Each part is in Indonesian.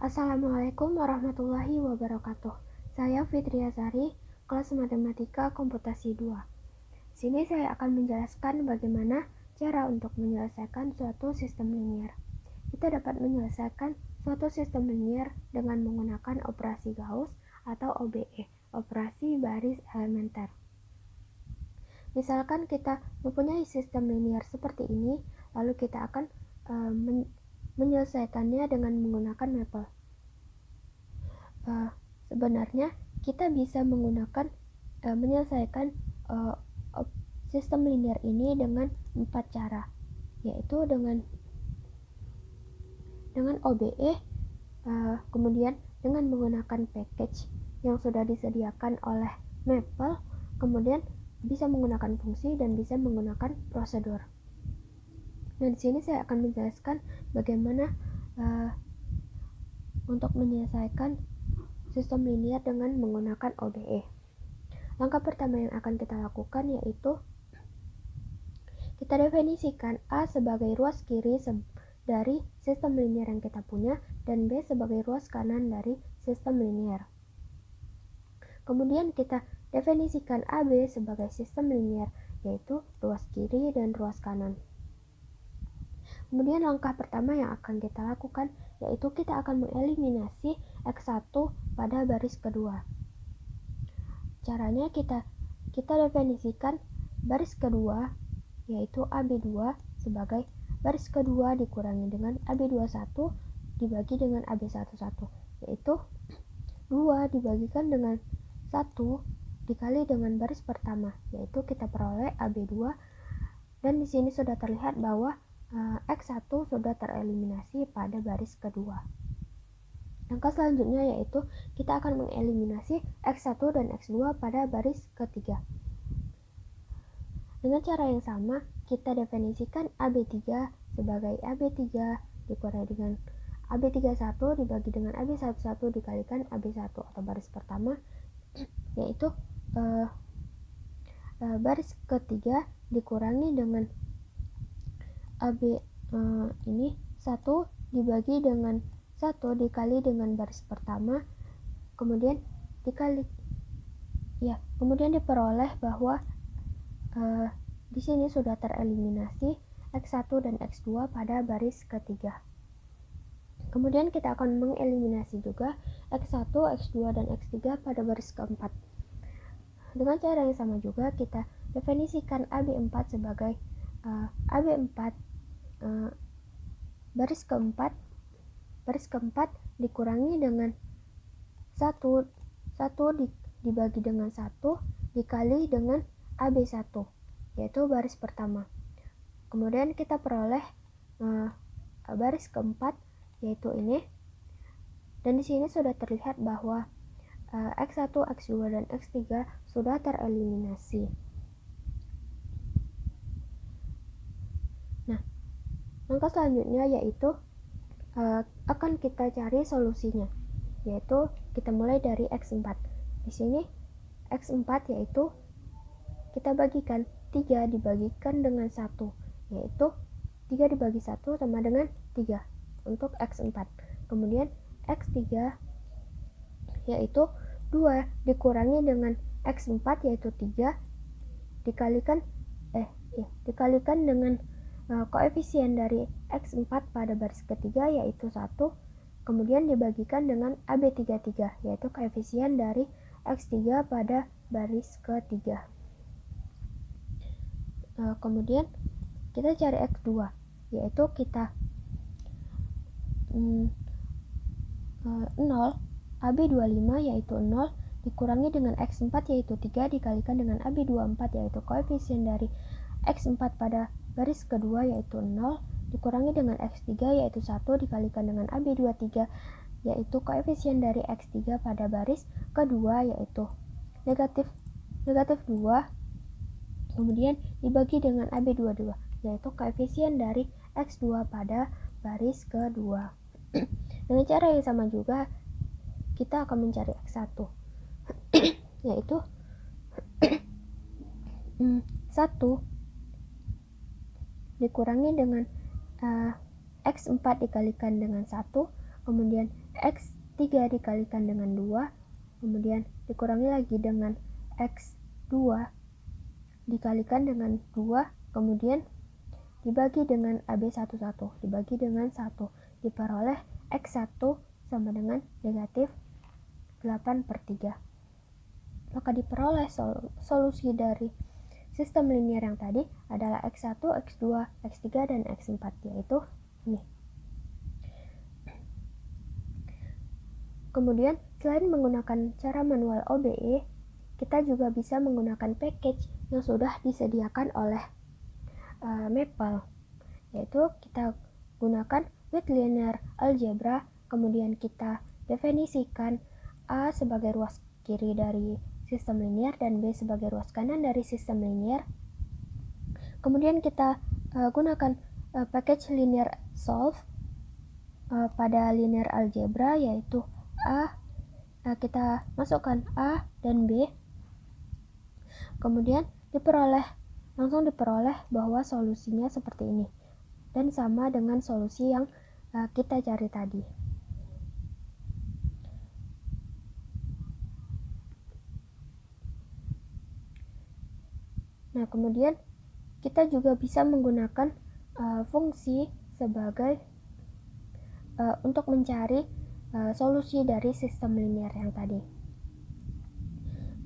Assalamualaikum warahmatullahi wabarakatuh. Saya Fitria Sari, kelas Matematika Komputasi 2. Sini saya akan menjelaskan bagaimana cara untuk menyelesaikan suatu sistem linier. Kita dapat menyelesaikan suatu sistem linier dengan menggunakan operasi Gauss atau OBE, operasi baris elementer. Misalkan kita mempunyai sistem linier seperti ini, lalu kita akan menyelesaikannya dengan menggunakan maple. Sebenarnya kita bisa menyelesaikan sistem linier ini dengan 4 cara, yaitu dengan OBE, kemudian dengan menggunakan package yang sudah disediakan oleh Maple, kemudian bisa menggunakan fungsi dan bisa menggunakan prosedur. Nah, di sini saya akan menjelaskan bagaimana untuk menyelesaikan sistem linier dengan menggunakan OBE. Langkah pertama yang akan kita lakukan yaitu kita definisikan A sebagai ruas kiri dari sistem linier yang kita punya dan B sebagai ruas kanan dari sistem linier. Kemudian kita definisikan AB sebagai sistem linier, yaitu ruas kiri dan ruas kanan. Kemudian langkah pertama yang akan kita lakukan yaitu kita akan mengeliminasi X1 pada baris kedua. Caranya kita definisikan baris kedua yaitu AB2 sebagai baris kedua dikurangi dengan AB21 dibagi dengan AB11, yaitu 2 dibagikan dengan 1 dikali dengan baris pertama, yaitu kita peroleh AB2, dan di sini sudah terlihat bahwa X1 sudah tereliminasi pada baris kedua. Langkah selanjutnya yaitu kita akan mengeliminasi X1 dan X2 pada baris ketiga. Dengan cara yang sama, kita definisikan AB3 sebagai AB3 dikurangi dengan AB31 dibagi dengan AB11 dikalikan AB1 atau baris pertama, yaitu baris ketiga dikurangi dengan AB ini 1 dibagi dengan 1 dikali dengan baris pertama, kemudian diperoleh bahwa di sini sudah tereliminasi X1 dan X2 pada baris ketiga. Kemudian kita akan mengeliminasi juga X1, X2, dan X3 pada baris keempat. Dengan cara yang sama juga kita definisikan AB4 sebagai AB4 baris keempat dikurangi dengan 1 dibagi dengan 1 dikali dengan AB1, yaitu baris pertama. Kemudian kita peroleh baris keempat, yaitu ini. Dan di sini sudah terlihat bahwa X1, X2, dan X3 sudah tereliminasi. Nah, langkah selanjutnya yaitu akan kita cari solusinya, yaitu kita mulai dari X4. Di sini X4 yaitu kita bagikan 3 dibagikan dengan 1, yaitu 3 dibagi 1 sama dengan 3 untuk X4. Kemudian X3 yaitu 2 dikurangi dengan X4 yaitu 3 dikalikan dengan koefisien dari X4 pada baris ketiga yaitu 1, kemudian dibagikan dengan AB33 yaitu koefisien dari X3 pada baris ketiga. Kemudian kita cari X2, yaitu kita 0 AB25 yaitu 0 dikurangi dengan X4 yaitu 3 dikalikan dengan AB24 yaitu koefisien dari X4 pada baris kedua yaitu 0 dikurangi dengan X3 yaitu 1 dikalikan dengan AB23 yaitu koefisien dari X3 pada baris kedua yaitu negatif 2, kemudian dibagi dengan AB22 yaitu koefisien dari X2 pada baris kedua. Dengan cara yang sama juga kita akan mencari X1 yaitu 1 dikurangi dengan X4 dikalikan dengan 1, kemudian X3 dikalikan dengan 2, kemudian dikurangi lagi dengan X2 dikalikan dengan 2, kemudian dibagi dengan AB11, dibagi dengan 1, diperoleh X1 sama dengan negatif 8/3. Maka diperoleh solusi dari sistem linier yang tadi adalah X1, X2, X3, dan X4, yaitu ini. Kemudian, selain menggunakan cara manual OBE, kita juga bisa menggunakan package yang sudah disediakan oleh Maple, yaitu kita gunakan with linear algebra, kemudian kita definisikan A sebagai ruas kiri dari sistem linier dan B sebagai ruas kanan dari sistem linier. Kemudian kita gunakan package linear solve pada linear algebra, yaitu kita masukkan A dan B, kemudian langsung diperoleh bahwa solusinya seperti ini dan sama dengan solusi yang kita cari tadi. Nah, kemudian kita juga bisa menggunakan fungsi sebagai untuk mencari solusi dari sistem linier yang tadi.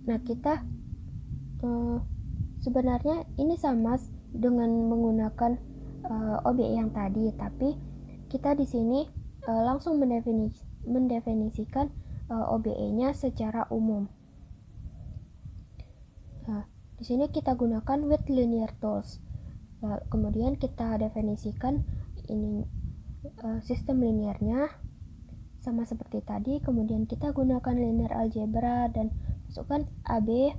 Nah, kita sebenarnya ini sama dengan menggunakan OBE yang tadi, tapi kita di sini langsung mendefinisikan OBE-nya secara umum. Nah, di sini kita gunakan with linear tools. Kemudian kita definisikan ini sistem liniernya sama seperti tadi. Kemudian kita gunakan linear algebra dan masukkan AB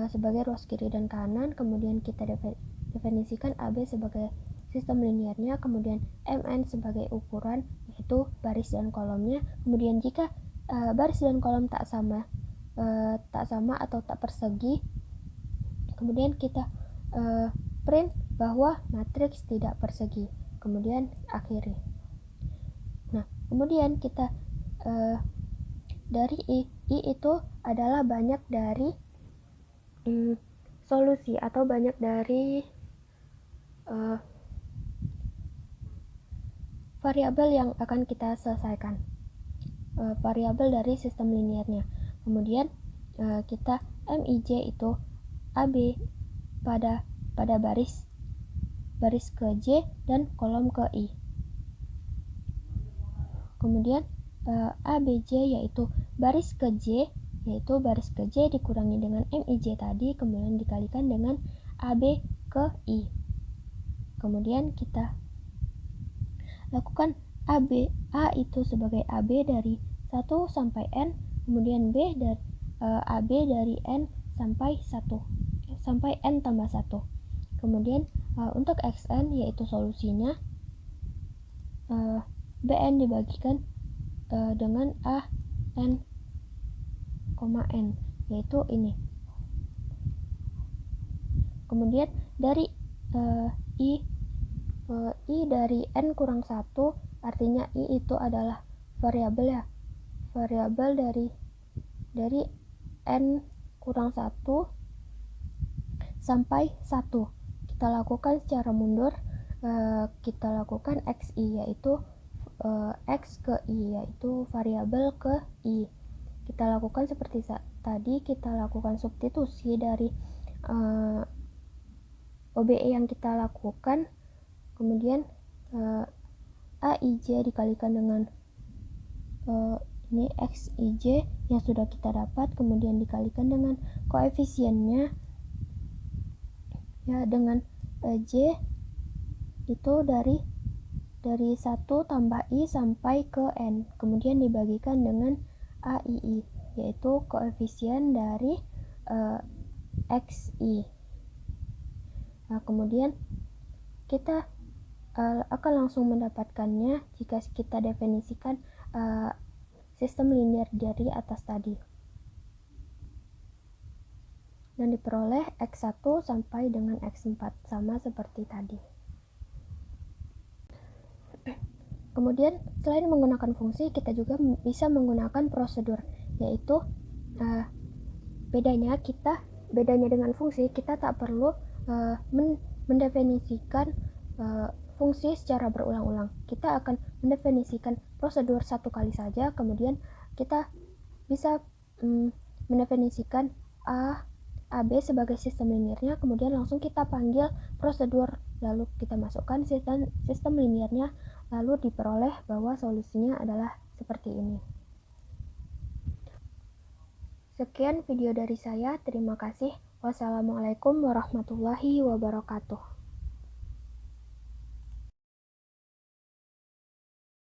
sebagai ruas kiri dan kanan. Kemudian kita definisikan AB sebagai sistem liniernya, kemudian MN sebagai ukuran, yaitu baris dan kolomnya. Kemudian jika baris dan kolom tak sama atau tak persegi, kemudian kita print bahwa matriks tidak persegi, kemudian akhiri. Nah, kemudian kita dari I itu adalah banyak dari solusi atau banyak dari variabel yang akan kita selesaikan, variabel dari sistem liniernya. Kemudian kita MIJ itu AB pada baris ke J dan kolom ke I. Kemudian ABJ yaitu baris ke J, yaitu baris ke J dikurangi dengan MIJ tadi, kemudian dikalikan dengan AB ke I. Kemudian kita lakukan A itu sebagai AB dari 1 sampai N, kemudian B dari AB dari N sampai N tambah 1. Kemudian untuk XN yaitu solusinya BN dibagikan dengan AN, N, yaitu ini. Kemudian dari I dari N kurang 1, artinya I itu adalah variabel dari N kurang 1 sampai 1. Kita lakukan secara mundur, kita lakukan XI, yaitu X ke I, yaitu variabel ke I. Kita lakukan seperti tadi, kita lakukan substitusi dari OBE yang kita lakukan, kemudian AIJ dikalikan dengan ini XIJ yang sudah kita dapat, kemudian dikalikan dengan koefisiennya ya dengan J itu dari 1 tambah I sampai ke N, kemudian dibagikan dengan AII, yaitu koefisien dari XI. Nah, kemudian kita akan langsung mendapatkannya jika kita definisikan sistem linier dari atas tadi. Dan diperoleh X1 sampai dengan X4 sama seperti tadi. Kemudian selain menggunakan fungsi, kita juga bisa menggunakan prosedur, yaitu bedanya dengan fungsi, kita tak perlu mendefinisikan fungsi secara berulang-ulang. Kita akan mendefinisikan prosedur satu kali saja, kemudian kita bisa mendefinisikan AB sebagai sistem liniernya, kemudian langsung kita panggil prosedur, lalu kita masukkan sistem liniernya, lalu diperoleh bahwa solusinya adalah seperti ini. Sekian video dari saya, terima kasih. Wassalamualaikum warahmatullahi wabarakatuh.